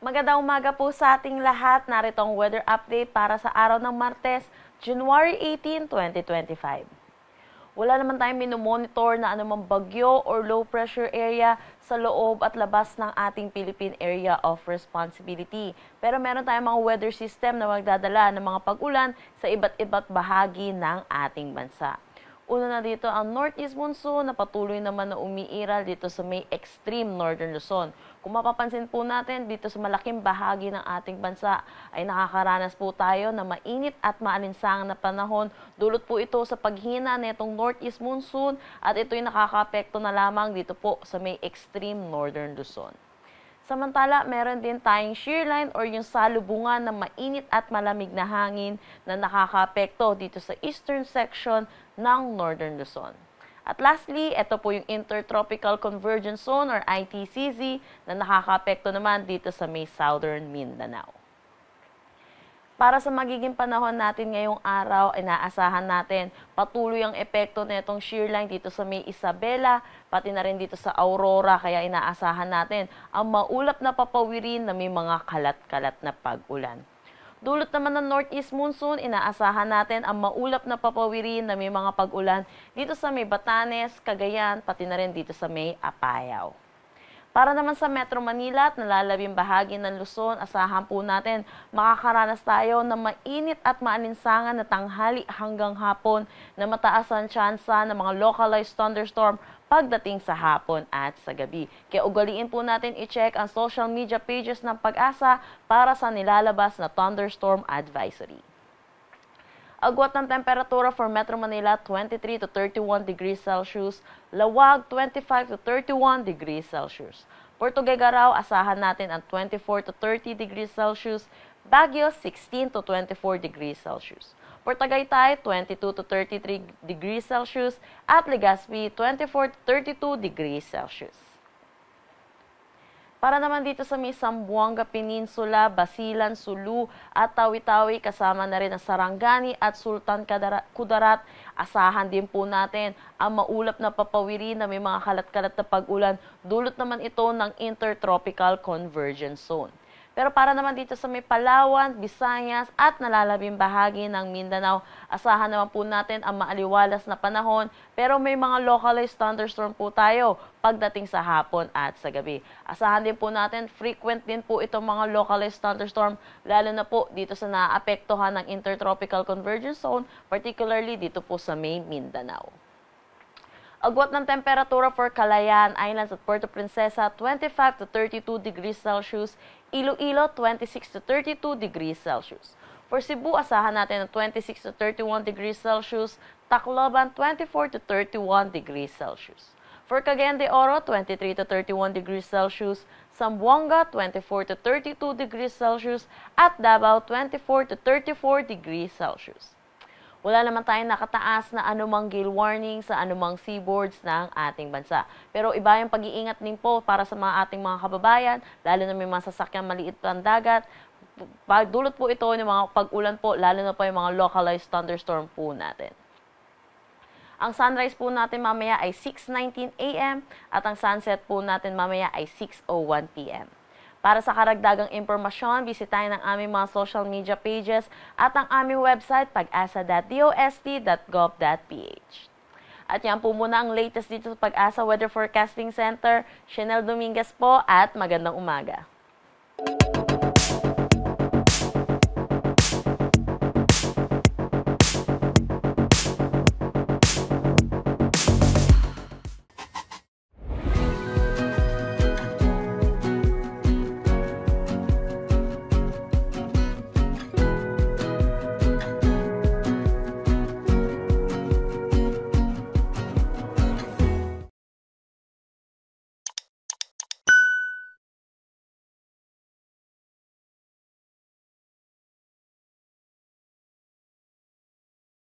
Magandang umaga po sa ating lahat. Narito ang weather update para sa araw ng Martes, January 18, 2025. Wala naman tayong minomonitor na anumang bagyo or low pressure area sa loob at labas ng ating Philippine Area of Responsibility. Pero meron tayong mga weather system na magdadala ng mga pag-ulan sa iba't bahagi ng ating bansa. Una na dito ang northeast monsoon na patuloy naman na umiiral dito sa may extreme northern Luzon. Kung mapapansin po natin dito sa malaking bahagi ng ating bansa ay nakakaranas po tayo na mainit at maalinsangan na panahon. Dulot po ito sa paghina nitong northeast monsoon at ito'y nakakaapekto na lamang dito po sa may extreme northern Luzon. Samantala, meron din tayong shear line or yung salubungan ng mainit at malamig na hangin na nakakaapekto dito sa eastern section ng Northern Luzon. At lastly, ito po yung Intertropical Convergence Zone or ITCZ na nakakaapekto naman dito sa may southern Mindanao. Para sa magiging panahon natin ngayong araw, inaasahan natin patuloy ang epekto nitong shear line dito sa may Isabela, pati na rin dito sa Aurora, kaya inaasahan natin ang maulap na papawirin na may mga kalat-kalat na pag-ulan. Dulot naman ng northeast monsoon, inaasahan natin ang maulap na papawirin na may mga pag-ulan dito sa may Batanes, Cagayan, pati na rin dito sa may Apayao. Para naman sa Metro Manila at nalalabing bahagi ng Luzon, asahan po natin makakaranas tayo ng mainit at maalinsangan na tanghali hanggang hapon na mataas ang tsansa ng mga localized thunderstorm pagdating sa hapon at sa gabi. Kaya ugaliin po natin i-check ang social media pages ng Pag-asa para sa nilalabas na thunderstorm advisory. Agwat ng temperatura for Metro Manila, 23 to 31 degrees Celsius. Lawag, 25 to 31 degrees Celsius. Puerto Gegaraw, asahan natin ang 24 to 30 degrees Celsius. Baguio, 16 to 24 degrees Celsius. Puerto Tagaytay, 22 to 33 degrees Celsius. At Legazpi, 24 to 32 degrees Celsius. Para naman dito sa may Zamboanga Peninsula, Basilan, Sulu at Tawi-Tawi, kasama na rin ang Sarangani at Sultan Kudarat, asahan din po natin ang maulap na papawirin na may mga kalat-kalat na pag-ulan. Dulot naman ito ng Intertropical Convergence Zone. Pero para naman dito sa may Palawan, Visayas at nalalabing bahagi ng Mindanao, asahan naman po natin ang maaliwalas na panahon pero may mga localized thunderstorm po tayo pagdating sa hapon at sa gabi. Asahan din po natin, frequent din po itong mga localized thunderstorm lalo na po dito sa naapektuhan ng Intertropical Convergence Zone, particularly dito po sa may Mindanao. Agwat ng temperatura for Calayan Islands at Puerto Princesa, 25 to 32 degrees Celsius. Iloilo, 26 to 32 degrees Celsius. For Cebu, asahan natin ng 26 to 31 degrees Celsius. Tacloban, 24 to 31 degrees Celsius. For Cagayan de Oro, 23 to 31 degrees Celsius. Zamboanga, 24 to 32 degrees Celsius. At Davao, 24 to 34 degrees Celsius. Wala naman tayong nakataas na anumang gale warning sa anumang seaboards ng ating bansa. Pero iba yung pag-iingat din po para sa ating mga kababayan, lalo na may mga sasakyang maliit pang dagat. Dulot po ito ng mga pag-ulan po, lalo na po yung mga localized thunderstorm po natin. Ang sunrise po natin mamaya ay 6:19 a.m. at ang sunset po natin mamaya ay 6:01 p.m. Para sa karagdagang impormasyon, bisitahin ang aming mga social media pages at ang aming website pag-asa.dost.gov.ph. At yan po muna ang latest dito sa Pag-asa Weather Forecasting Center. Chanel Dominguez po at magandang umaga.